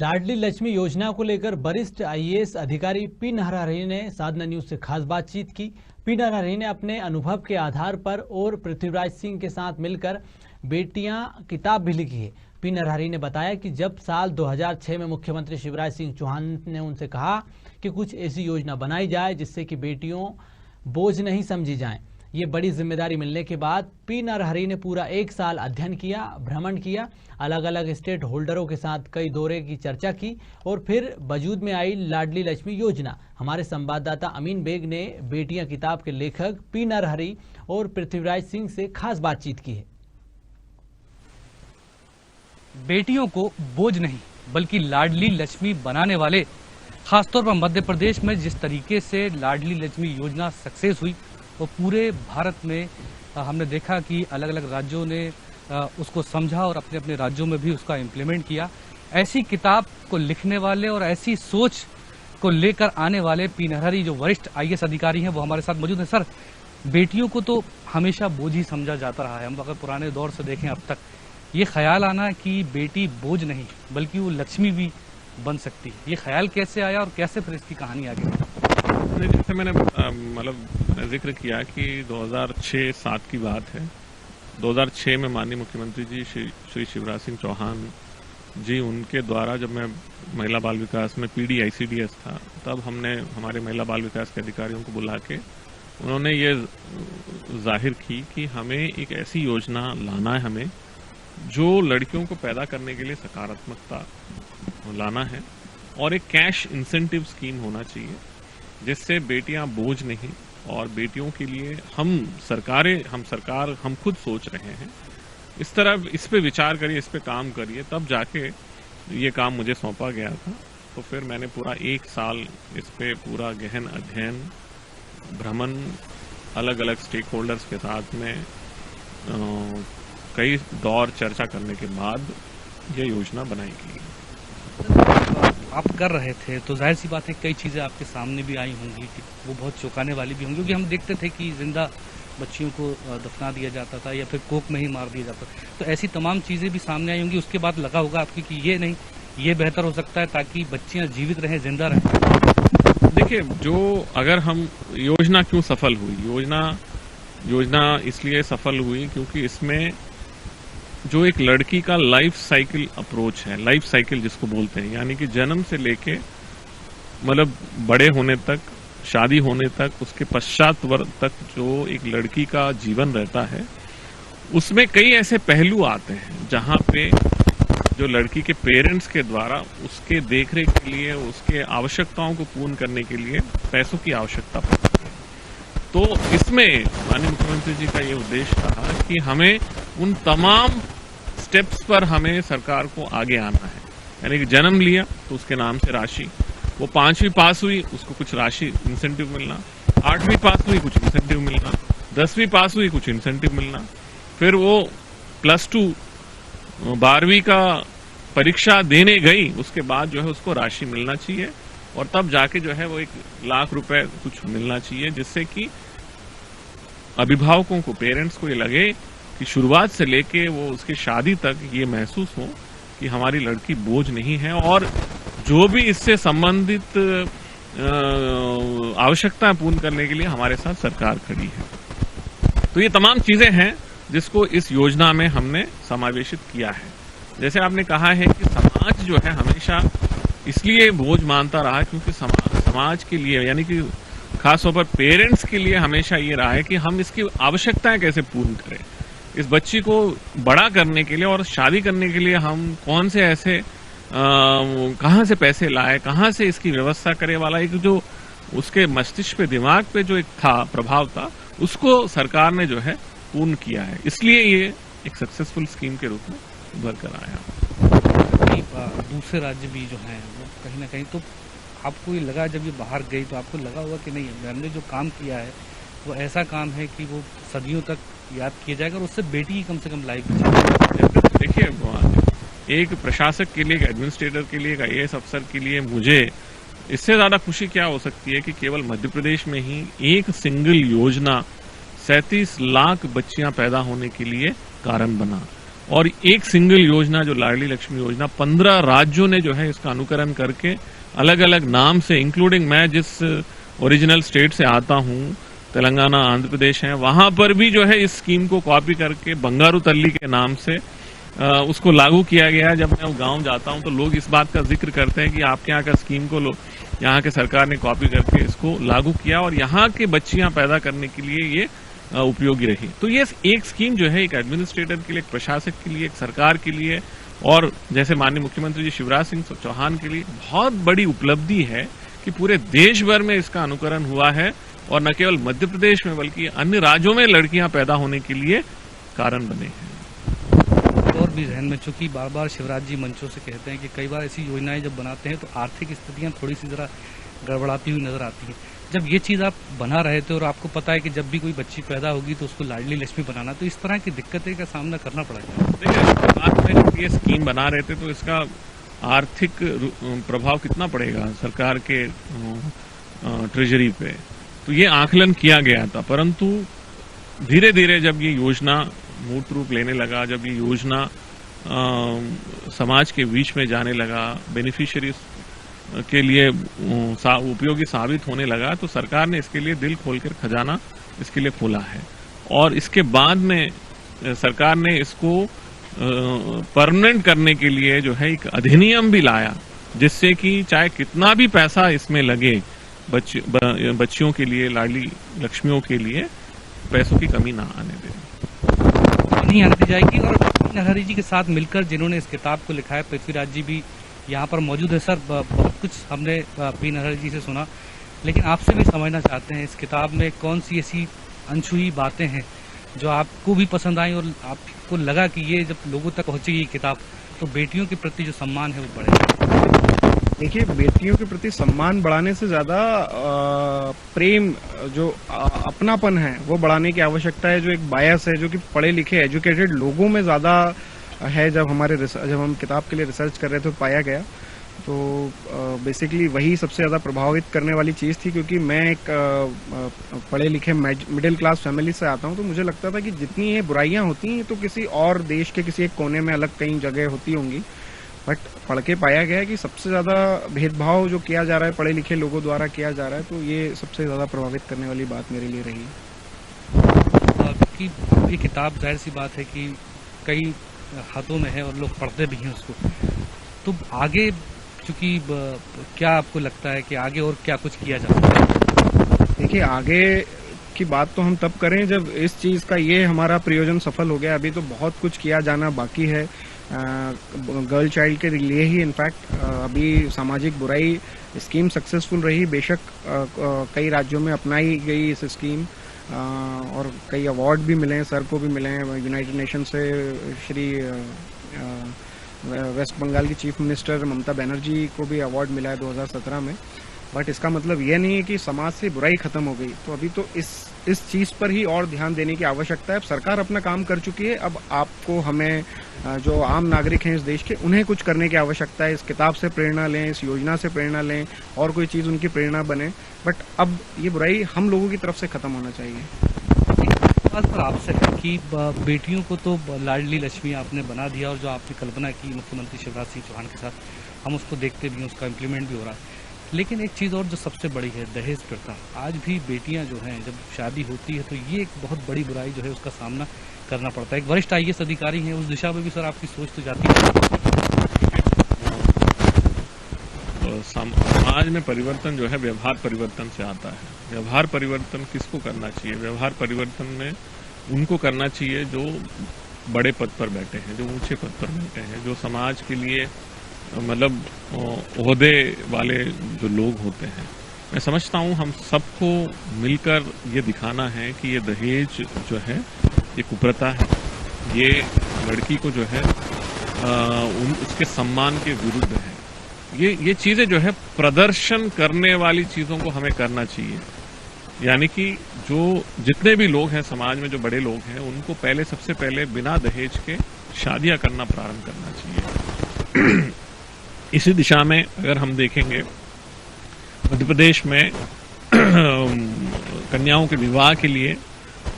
लाडली लक्ष्मी योजना को लेकर वरिष्ठ आईएएस अधिकारी पी नरहरि ने साधना न्यूज से खास बातचीत की। पी नरहरि ने अपने अनुभव के आधार पर और पृथ्वीराज सिंह के साथ मिलकर बेटियां किताब भी लिखी है। पी नरहरि ने बताया कि जब साल 2006 में मुख्यमंत्री शिवराज सिंह चौहान ने उनसे कहा कि कुछ ऐसी योजना बनाई जाए जिससे कि बेटियों बोझ नहीं समझी जाएं। ये बड़ी जिम्मेदारी मिलने के बाद पी नरहरि ने पूरा 1 साल अध्ययन किया, भ्रमण किया, अलग अलग स्टेट होल्डरों के साथ कई दौरे की चर्चा की और फिर वजूद में आई लाडली लक्ष्मी योजना। हमारे संवाददाता अमीन बेग ने बेटियां किताब के लेखक पी नरहरि और पृथ्वीराज सिंह से खास बातचीत की है। बेटियों को बोझ नहीं बल्कि लाडली लक्ष्मी बनाने वाले, खासतौर पर मध्य प्रदेश में जिस तरीके से लाडली लक्ष्मी योजना सक्सेस हुई वो पूरे भारत में हमने देखा कि अलग अलग राज्यों ने उसको समझा और अपने अपने राज्यों में भी उसका इम्प्लीमेंट किया। ऐसी किताब को लिखने वाले और ऐसी सोच को लेकर आने वाले पी नरहरि जो वरिष्ठ आईएएस अधिकारी हैं वो हमारे साथ मौजूद हैं। सर, बेटियों को तो हमेशा बोझ ही समझा जाता रहा है। हम अगर पुराने दौर से देखें अब तक ये ख्याल आना कि बेटी बोझ नहीं बल्कि वो लक्ष्मी भी बन सकती है, ये ख्याल कैसे आया और कैसे फिर इसकी कहानी आगे बढ़ी? जैसे मैंने मतलब जिक्र किया कि 2006-07 की बात है। 2006 में माननीय मुख्यमंत्री जी श्री शिवराज सिंह चौहान जी उनके द्वारा जब मैं महिला बाल विकास में पीडी ICDS था तब हमने हमारे महिला बाल विकास के अधिकारियों को बुला के उन्होंने ये जाहिर की कि हमें एक ऐसी योजना लाना है, हमें जो लड़कियों को पैदा करने के लिए सकारात्मकता लाना है और एक कैश इंसेंटिव स्कीम होना चाहिए जिससे बेटियां बोझ नहीं और बेटियों के लिए हम खुद सोच रहे हैं इस पे विचार करिए, इस पे काम करिए, तब जाके ये काम मुझे सौंपा गया था। तो फिर मैंने पूरा 1 साल इस पे पूरा गहन अध्ययन, भ्रमण, अलग अलग स्टेक होल्डर्स के साथ में कई दौर चर्चा करने के बाद ये योजना बनाई गई। आप कर रहे थे तो जाहिर सी बात है कई चीज़ें आपके सामने भी आई होंगी कि वो बहुत चौंकाने वाली भी होंगी, क्योंकि हम देखते थे कि जिंदा बच्चियों को दफना दिया जाता था या फिर कोक में ही मार दिया जाता था। तो ऐसी तमाम चीज़ें भी सामने आई होंगी। उसके बाद लगा होगा आपकी कि ये नहीं, ये बेहतर हो सकता है ताकि बच्चियाँ जीवित रहें, जिंदा रहें। देखिए, जो अगर हम योजना क्यों सफल हुई, योजना इसलिए सफल हुई क्योंकि इसमें जो एक लड़की का लाइफ साइकिल अप्रोच है, लाइफ साइकिल जिसको बोलते हैं, यानी कि जन्म से लेके मतलब बड़े होने तक, शादी होने तक, उसके पश्चात वर्ग तक जो एक लड़की का जीवन रहता है उसमें कई ऐसे पहलू आते हैं जहां पे जो लड़की के पेरेंट्स के द्वारा उसके देखरेख के लिए, उसके आवश्यकताओं को पूर्ण करने के लिए पैसों की आवश्यकता पड़ती है। तो इसमें माननीय मुख्यमंत्री जी का ये उद्देश्य रहा कि हमें उन तमाम स्टेप्स पर हमें सरकार को आगे आना है। यानी कि जन्म लिया तो उसके नाम से राशि, वो 5वीं पास हुई उसको कुछ राशि इंसेंटिव मिलना, 8वीं पास हुई कुछ इंसेंटिव मिलना, 10वीं पास हुई कुछ इंसेंटिव मिलना, फिर वो +2 12वीं का परीक्षा देने गई उसके बाद जो है उसको राशि मिलना चाहिए और तब जाके जो है वो 1 लाख रुपए कुछ मिलना चाहिए, जिससे कि अभिभावकों को, पेरेंट्स को ये लगे कि शुरुआत से लेके वो उसकी शादी तक ये महसूस हो कि हमारी लड़की बोझ नहीं है और जो भी इससे संबंधित आवश्यकताएं पूर्ण करने के लिए हमारे साथ सरकार खड़ी है। तो ये तमाम चीजें हैं जिसको इस योजना में हमने समावेशित किया है। जैसे आपने कहा है कि समाज जो है हमेशा इसलिए बोझ मानता रहा क्योंकि समाज के लिए, यानी कि खासतौर पर पेरेंट्स के लिए हमेशा ये रहा है कि हम इसकी आवश्यकताएं कैसे पूर्ण करें, इस बच्ची को बड़ा करने के लिए और शादी करने के लिए हम कौन से ऐसे कहां से पैसे लाए, कहां से इसकी व्यवस्था करे वाला एक जो उसके मस्तिष्क पे, दिमाग पे जो एक था प्रभाव था, उसको सरकार ने जो है पूर्ण किया है। इसलिए ये एक सक्सेसफुल स्कीम के रूप में उभर कर आया। दूसरे राज्य भी जो हैं वो कहीं ना कहीं, तो आपको ये लगा जब ये बाहर गई तो आपको लगा होगा कि नहीं, हमने जो काम किया है वो ऐसा काम है कि वो सदियों तक याद किया जाएगा और उससे बेटी की कम से कम लाइफ बचेगी। देखिए, एक प्रशासक के लिए, एक एडमिनिस्ट्रेटर के लिए, एक IAS अफसर के लिए मुझे इससे ज्यादा खुशी क्या हो सकती है कि केवल मध्य प्रदेश में ही एक सिंगल योजना 37 लाख बच्चियां पैदा होने के लिए कारण बना और एक सिंगल योजना जो लाडली लक्ष्मी योजना 15 राज्यों ने जो है इसका अनुकरण करके अलग अलग नाम से, इंक्लूडिंग मैं जिस ओरिजिनल स्टेट से आता हूं, तेलंगाना, आंध्र प्रदेश है, वहां पर भी जो है इस स्कीम को कॉपी करके बंगारू तल्ली के नाम से उसको लागू किया गया। जब मैं वो गांव जाता हूं तो लोग इस बात का जिक्र करते हैं कि आपके यहाँ का स्कीम को यहाँ के सरकार ने कॉपी करके इसको लागू किया और यहाँ के बच्चियां पैदा करने के लिए ये उपयोगी रही। तो ये एक स्कीम जो है एक एडमिनिस्ट्रेटर के लिए, एक प्रशासक के लिए, एक सरकार के लिए और जैसे माननीय मुख्यमंत्री जी शिवराज सिंह चौहान के लिए बहुत बड़ी उपलब्धि है कि पूरे देश भर में इसका अनुकरण हुआ है और न केवल मध्य प्रदेश में बल्कि अन्य राज्यों में लड़कियां पैदा होने के लिए कारण बने हैं। और भी जहन में, चूंकि बार बार शिवराज जी मंचों से कहते हैं कि कई बार ऐसी योजनाएं जब बनाते हैं तो आर्थिक स्थितियां थोड़ी सी जरा गड़बड़ाती हुई नजर आती हैं। जब ये चीज़ आप बना रहे थे और आपको पता है कि जब भी कोई बच्ची पैदा होगी तो उसको लाडली लक्ष्मी बनाना, तो इस तरह की दिक्कतें का सामना करना पड़ेगा। देखिए, बाद में जब ये स्कीम बना रहे थे तो इसका आर्थिक प्रभाव कितना पड़ेगा सरकार के ट्रेजरी पे, तो ये आकलन किया गया था। परंतु धीरे धीरे जब ये योजना मूर्त रूप लेने लगा, जब ये योजना समाज के बीच में जाने लगा, बेनिफिशियरीज के लिए उपयोगी साबित होने लगा, तो सरकार ने इसके लिए दिल खोलकर खजाना इसके लिए खोला है। और इसके बाद में सरकार ने इसको परमानेंट करने के लिए जो है एक अधिनियम भी लाया, जिससे कि चाहे कितना भी पैसा इसमें लगे बच्चियों के लिए, लाडली लक्ष्मियों के लिए पैसों की कमी ना आने दें, नहीं आती जाएगी। और नरहरि जी के साथ मिलकर जिन्होंने इस किताब को लिखा है, पृथ्वीराज जी भी यहाँ पर मौजूद है। सर, बहुत कुछ हमने पी नरहरि जी से सुना, लेकिन आपसे भी समझना चाहते हैं इस किताब में कौन सी ऐसी अनछुई बातें हैं जो आपको भी पसंद आई और आपको लगा कि ये जब लोगों तक पहुंचेगी किताब तो बेटियों के प्रति जो सम्मान है वो बढ़ेगा। देखिए, बेटियों के प्रति सम्मान बढ़ाने से ज्यादा प्रेम, जो अपनापन है वो बढ़ाने की आवश्यकता है। जो एक बायस है जो कि पढ़े लिखे एजुकेटेड लोगों में ज्यादा है, जब हम किताब के लिए रिसर्च कर रहे थे तो पाया गया। तो बेसिकली वही सबसे ज़्यादा प्रभावित करने वाली चीज़ थी, क्योंकि मैं एक पढ़े लिखे मिडिल क्लास फैमिली से आता हूं, तो मुझे लगता था कि जितनी ये बुराइयां होती हैं तो किसी और देश के किसी एक कोने में अलग कहीं जगह होती होंगी, बट पढ़ के पाया गया कि सबसे ज़्यादा भेदभाव जो किया जा रहा है पढ़े लिखे लोगों द्वारा किया जा रहा है। तो ये सबसे ज़्यादा प्रभावित करने वाली बात मेरे लिए रही है। ये किताब जाहिर सी बात है कि कई हाथों में है और लोग पढ़ते भी हैं उसको, तो आगे चूंकि क्या आपको लगता है कि आगे और क्या कुछ किया जा सकता है? देखिए, आगे की बात तो हम तब करें जब इस चीज़ का ये हमारा प्रयोजन सफल हो गया। अभी तो बहुत कुछ किया जाना बाकी है गर्ल चाइल्ड के लिए ही। इनफैक्ट अभी सामाजिक बुराई स्कीम सक्सेसफुल रही, बेशक कई राज्यों में अपनाई गई इस स्कीम और कई अवार्ड भी मिले हैं, सर को भी मिले हैं यूनाइटेड नेशन से। श्री वेस्ट बंगाल की चीफ मिनिस्टर ममता बनर्जी को भी अवार्ड मिला है 2017 में। बट इसका मतलब यह नहीं है कि समाज से बुराई खत्म हो गई। तो अभी तो इस चीज़ पर ही और ध्यान देने की आवश्यकता है। सरकार अपना काम कर चुकी है, अब आपको, हमें, जो आम नागरिक हैं इस देश के, उन्हें कुछ करने की आवश्यकता है। इस किताब से प्रेरणा लें, इस योजना से प्रेरणा लें और कोई चीज़ उनकी प्रेरणा बने। बट अब ये बुराई हम लोगों की तरफ से खत्म होना चाहिए। बात पर आपसे है कि बेटियों को तो लाडली लक्ष्मी आपने बना दिया और जो आपने कल्पना की मुख्यमंत्री शिवराज सिंह चौहान के साथ, हम उसको देखते भी हैं, उसका इम्प्लीमेंट भी हो रहा है। लेकिन एक चीज़ और जो सबसे बड़ी है, दहेज प्रथा। आज भी बेटियां जो हैं जब शादी होती है तो ये एक बहुत बड़ी बुराई जो है उसका सामना करना पड़ता है। एक वरिष्ठ IAS अधिकारी हैं, उस दिशा में भी सर आपकी सोच तो जाती है? समाज में परिवर्तन जो है व्यवहार परिवर्तन से आता है। व्यवहार परिवर्तन किसको करना चाहिए? व्यवहार परिवर्तन में उनको करना चाहिए जो बड़े पद पर बैठे हैं, जो ऊंचे पद पर बैठे हैं, जो समाज के लिए मतलब ओहदे वाले जो लोग होते हैं। मैं समझता हूँ हम सबको मिलकर ये दिखाना है कि ये दहेज जो है ये कुप्रथा है, ये लड़की को जो है उसके सम्मान के विरुद्ध है। ये चीजें जो है प्रदर्शन करने वाली चीजों को हमें करना चाहिए। यानी कि जो जितने भी लोग हैं समाज में, जो बड़े लोग हैं, उनको पहले, सबसे पहले बिना दहेज के शादियां करना प्रारंभ करना चाहिए। इसी दिशा में अगर हम देखेंगे, मध्य प्रदेश में कन्याओं के विवाह के लिए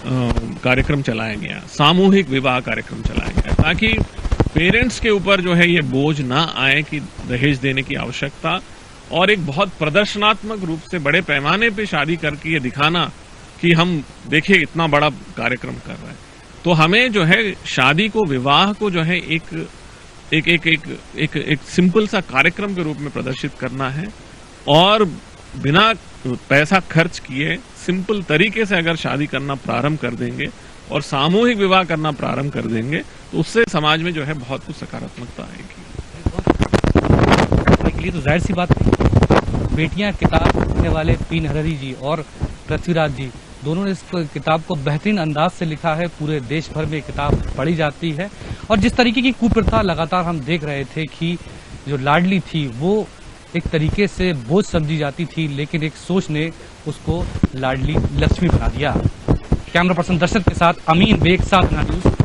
कार्यक्रम चलाया गया, सामूहिक विवाह कार्यक्रम चलाया गया। ताकि पेरेंट्स के ऊपर जो है ये बोझ ना आए कि दहेज देने की आवश्यकता, और एक बहुत प्रदर्शनात्मक रूप से बड़े पैमाने पे शादी करके ये दिखाना कि हम देखिए इतना बड़ा कार्यक्रम कर रहे हैं। तो हमें जो है शादी को, विवाह को जो है एक सिंपल सा कार्यक्रम के रूप में प्रदर्शित करना है, और बिना पैसा खर्च किए सिंपल तरीके से अगर शादी करना प्रारंभ कर देंगे और सामूहिक विवाह करना प्रारंभ कर देंगे तो उससे समाज में जो है बहुत कुछ सकारात्मकता आएगी। के लिए तो जाहिर सी बात है, बेटियां किताब लिखने वाले पी नरहरि जी और पृथ्वीराज जी दोनों ने इस किताब को बेहतरीन अंदाज से लिखा है। पूरे देश भर में किताब पढ़ी जाती है, और जिस तरीके की कुप्रथा लगातार हम देख रहे थे कि जो लाडली थी वो एक तरीके से बोझ समझी जाती थी, लेकिन एक सोच ने उसको लाडली लक्ष्मी बना दिया। कैमरा पर्सन दर्शक के साथ अमीन बेग, साधना न्यूज।